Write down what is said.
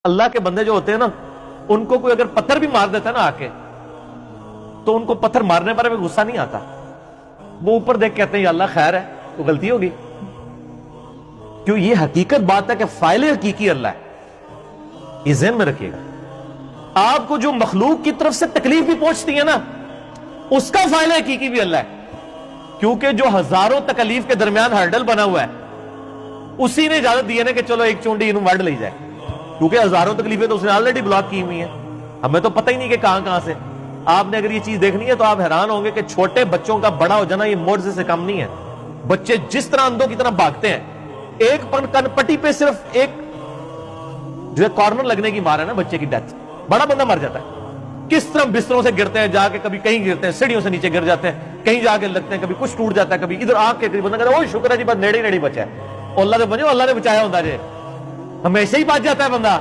اللہ کے بندے جو ہوتے ہیں نا، ان کو کوئی اگر پتھر بھی مار دیتا ہے نا آ کے، تو ان کو پتھر مارنے پر بھی غصہ نہیں آتا، وہ اوپر دیکھ کہتے ہیں یا اللہ خیر ہے، تو غلطی ہوگی. کیوں؟ یہ حقیقت بات ہے کہ فاعل حقیقی اللہ ہے. یہ ذہن میں رکھیے گا. آپ کو جو مخلوق کی طرف سے تکلیف بھی پہنچتی ہے نا، اس کا فاعل حقیقی بھی اللہ ہے. کیونکہ جو ہزاروں تکلیف کے درمیان ہرڈل بنا ہوا ہے، اسی نے اجازت دی ہے نا کہ چلو ایک چونڈی انہوں وڈ لے جائے. کیونکہ ہزاروں تکلیفیں تو اس نے آلریڈی بلاک کی ہوئی ہیں، ہمیں تو پتہ ہی نہیں کہ کہاں سے. آپ نے اگر یہ چیز دیکھنی ہے تو آپ حیران ہوں گے کہ چھوٹے بچوں کا بڑا ہو جانا یہ معجزے سے کم نہیں ہے. بچے جس طرح اندھوں کی طرح بھاگتے ہیں، ایک کن پٹی پہ صرف ایک جو ہے کارنر لگنے کی مار ہے نا بچے کی ڈیتھ، بڑا بندہ مر جاتا ہے. کس طرح بستروں سے گرتے ہیں، جا کے کبھی کہیں گرتے ہیں، سیڑھیوں سے نیچے گر جاتے ہیں، کہیں جا کے لگتے ہیں، کبھی کچھ ٹوٹ جاتا ہے، کبھی ادھر آنکھ کے قریب بندہ کہتا ہے وہ شکر ہے جی بس نیڑے نیڑے بچا ہے، اللہ نے بچایا ہوتا ہے، ہمیشہ ہی بچ جاتا ہے بندہ.